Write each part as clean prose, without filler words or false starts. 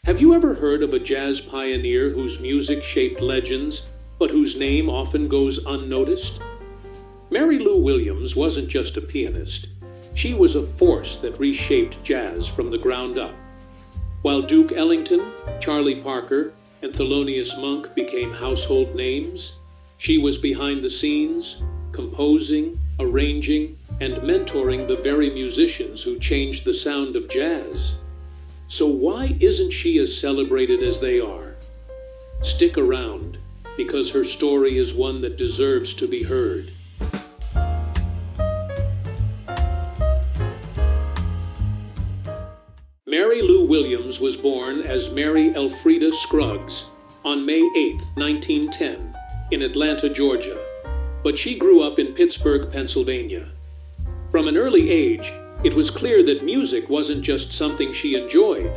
Have you ever heard of a jazz pioneer whose music shaped legends, but whose name often goes unnoticed? Mary Lou Williams wasn't just a pianist. She was a force that reshaped jazz from the ground up. While Duke Ellington, Charlie Parker, and Thelonious Monk became household names, she was behind the scenes, composing, arranging, and mentoring the very musicians who changed the sound of jazz. So why isn't she as celebrated as they are? Stick around, because her story is one that deserves to be heard. Mary Lou Williams was born as Mary Elfrida Scruggs on May 8, 1910, in Atlanta, Georgia, but she grew up in Pittsburgh, Pennsylvania. From an early age, it was clear that music wasn't just something she enjoyed,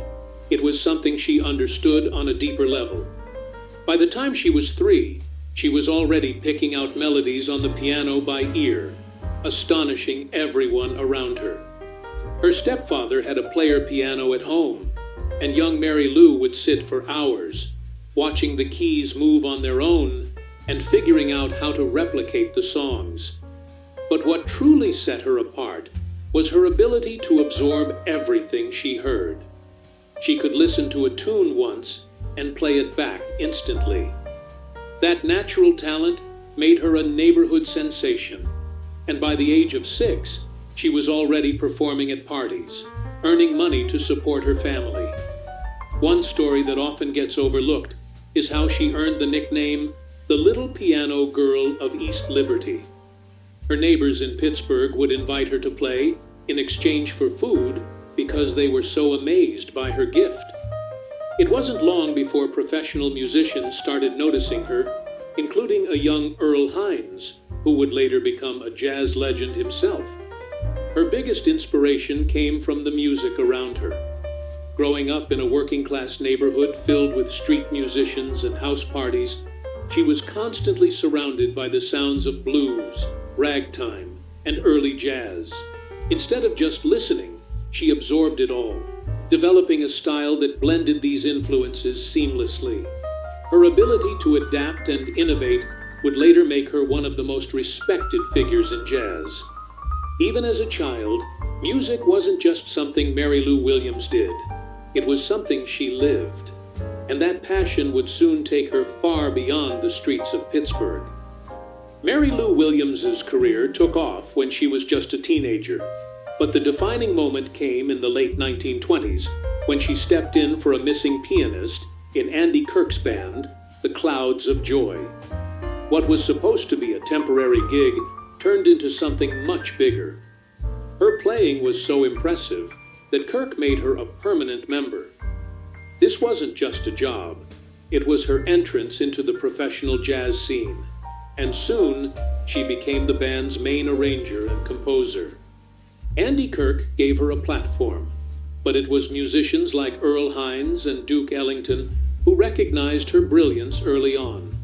it was something she understood on a deeper level. By the time she was 3, she was already picking out melodies on the piano by ear, astonishing everyone around her. Her stepfather had a player piano at home, and young Mary Lou would sit for hours, watching the keys move on their own and figuring out how to replicate the songs. But what truly set her apart was her ability to absorb everything she heard. She could listen to a tune once and play it back instantly. That natural talent made her a neighborhood sensation, and by the age of 6, she was already performing at parties, earning money to support her family. One story that often gets overlooked is how she earned the nickname the Little Piano Girl of East Liberty. Her neighbors in Pittsburgh would invite her to play in exchange for food because they were so amazed by her gift. It wasn't long before professional musicians started noticing her, including a young Earl Hines, who would later become a jazz legend himself. Her biggest inspiration came from the music around her. Growing up in a working-class neighborhood filled with street musicians and house parties, she was constantly surrounded by the sounds of blues, ragtime, and early jazz. Instead of just listening, she absorbed it all, developing a style that blended these influences seamlessly. Her ability to adapt and innovate would later make her one of the most respected figures in jazz. Even as a child, music wasn't just something Mary Lou Williams did. It was something she lived. And that passion would soon take her far beyond the streets of Pittsburgh. Mary Lou Williams's career took off when she was just a teenager, but the defining moment came in the late 1920s when she stepped in for a missing pianist in Andy Kirk's band, The Clouds of Joy. What was supposed to be a temporary gig turned into something much bigger. Her playing was so impressive that Kirk made her a permanent member. This wasn't just a job, it was her entrance into the professional jazz scene, and soon she became the band's main arranger and composer. Andy Kirk gave her a platform, but it was musicians like Earl Hines and Duke Ellington who recognized her brilliance early on.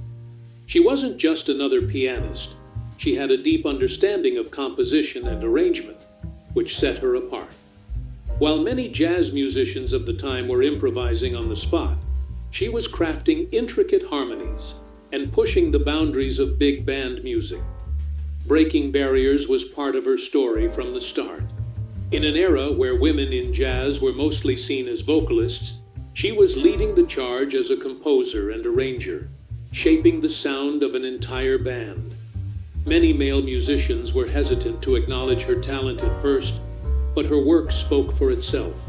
She wasn't just another pianist, she had a deep understanding of composition and arrangement, which set her apart. While many jazz musicians of the time were improvising on the spot, she was crafting intricate harmonies and pushing the boundaries of big band music. Breaking barriers was part of her story from the start. In an era where women in jazz were mostly seen as vocalists, she was leading the charge as a composer and arranger, shaping the sound of an entire band. Many male musicians were hesitant to acknowledge her talent at first, but her work spoke for itself.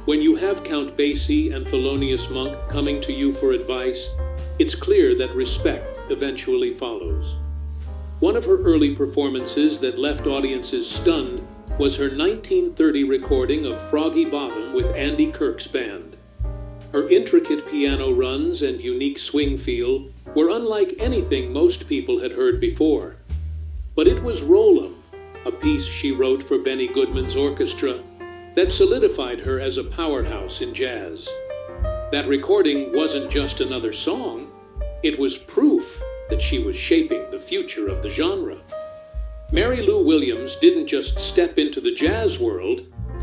When you have Count Basie and Thelonious Monk coming to you for advice, it's clear that respect eventually follows. One of her early performances that left audiences stunned was her 1930 recording of Froggy Bottom with Andy Kirk's band. Her intricate piano runs and unique swing feel were unlike anything most people had heard before. But it was Roll 'Em, a piece she wrote for Benny Goodman's orchestra, that solidified her as a powerhouse in jazz. That recording wasn't just another song, it was proof that she was shaping the future of the genre. Mary Lou Williams didn't just step into the jazz world,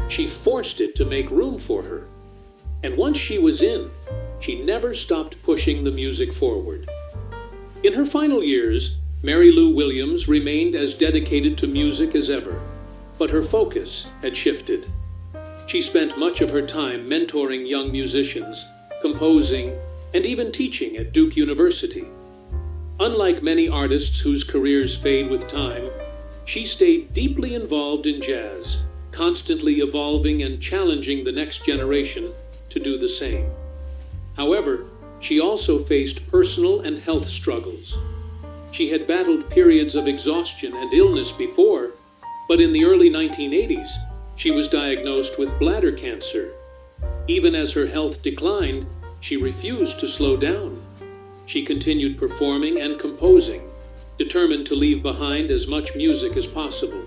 she forced it to make room for her. And once she was in, she never stopped pushing the music forward. In her final years, Mary Lou Williams remained as dedicated to music as ever, but her focus had shifted. She spent much of her time mentoring young musicians, composing, and even teaching at Duke University. Unlike many artists whose careers fade with time, she stayed deeply involved in jazz, constantly evolving and challenging the next generation to do the same. However, she also faced personal and health struggles. She had battled periods of exhaustion and illness before, but in the early 1980s, she was diagnosed with bladder cancer. Even as her health declined, she refused to slow down. She continued performing and composing, determined to leave behind as much music as possible.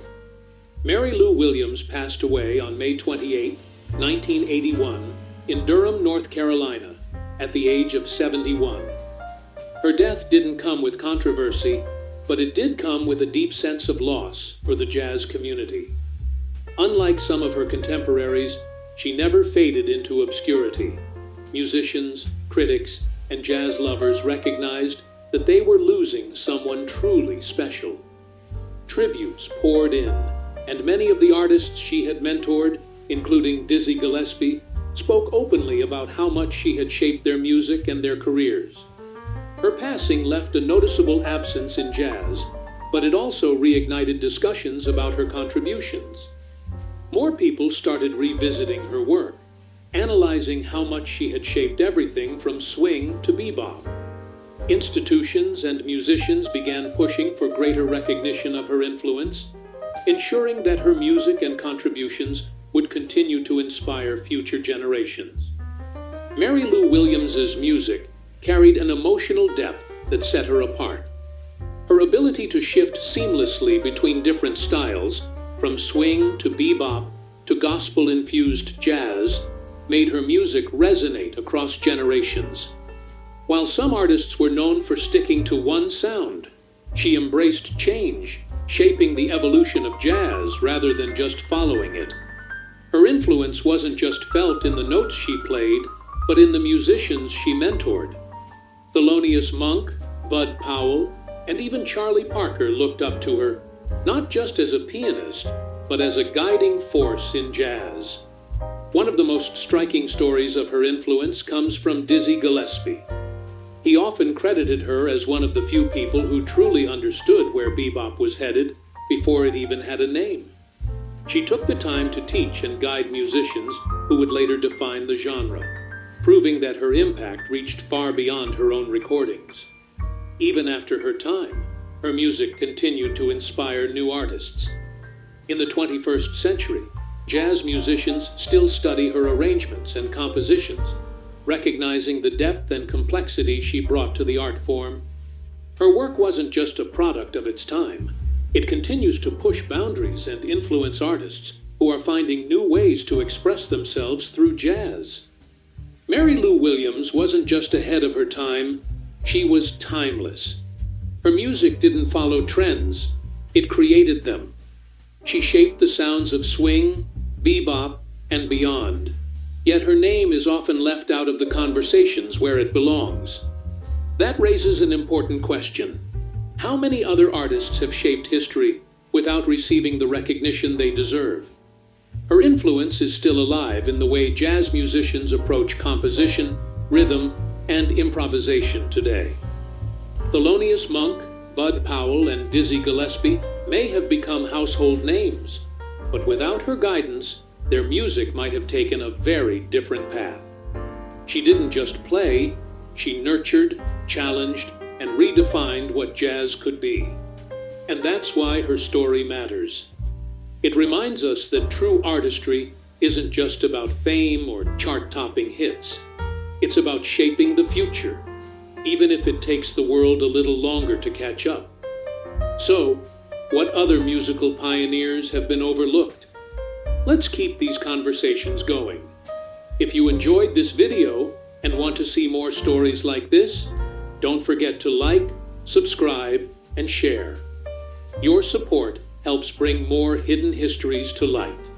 Mary Lou Williams passed away on May 28, 1981, in Durham, North Carolina, at the age of 71. Her death didn't come with controversy, but it did come with a deep sense of loss for the jazz community. Unlike some of her contemporaries, she never faded into obscurity. Musicians, critics, and jazz lovers recognized that they were losing someone truly special. Tributes poured in, and many of the artists she had mentored, including Dizzy Gillespie, spoke openly about how much she had shaped their music and their careers. Her passing left a noticeable absence in jazz, but it also reignited discussions about her contributions. More people started revisiting her work, analyzing how much she had shaped everything from swing to bebop. Institutions and musicians began pushing for greater recognition of her influence, ensuring that her music and contributions would continue to inspire future generations. Mary Lou Williams's music carried an emotional depth that set her apart. Her ability to shift seamlessly between different styles, from swing to bebop to gospel-infused jazz, made her music resonate across generations. While some artists were known for sticking to one sound, she embraced change, shaping the evolution of jazz rather than just following it. Her influence wasn't just felt in the notes she played, but in the musicians she mentored. Thelonious Monk, Bud Powell, and even Charlie Parker looked up to her, not just as a pianist, but as a guiding force in jazz. One of the most striking stories of her influence comes from Dizzy Gillespie. He often credited her as one of the few people who truly understood where bebop was headed before it even had a name. She took the time to teach and guide musicians who would later define the genre, proving that her impact reached far beyond her own recordings. Even after her time, her music continued to inspire new artists. In the 21st century, jazz musicians still study her arrangements and compositions, recognizing the depth and complexity she brought to the art form. Her work wasn't just a product of its time. It continues to push boundaries and influence artists who are finding new ways to express themselves through jazz. Mary Lou Williams wasn't just ahead of her time, she was timeless. Her music didn't follow trends, it created them. She shaped the sounds of swing, bebop, and beyond. Yet her name is often left out of the conversations where it belongs. That raises an important question. How many other artists have shaped history without receiving the recognition they deserve? Her influence is still alive in the way jazz musicians approach composition, rhythm, and improvisation today. Thelonious Monk, Bud Powell, and Dizzy Gillespie may have become household names, but without her guidance, their music might have taken a very different path. She didn't just play, she nurtured, challenged, and redefined what jazz could be. And that's why her story matters. It reminds us that true artistry isn't just about fame or chart-topping hits. It's about shaping the future, even if it takes the world a little longer to catch up. So, what other musical pioneers have been overlooked? Let's keep these conversations going. If you enjoyed this video and want to see more stories like this, don't forget to like, subscribe, and share. Your support helps bring more hidden histories to light.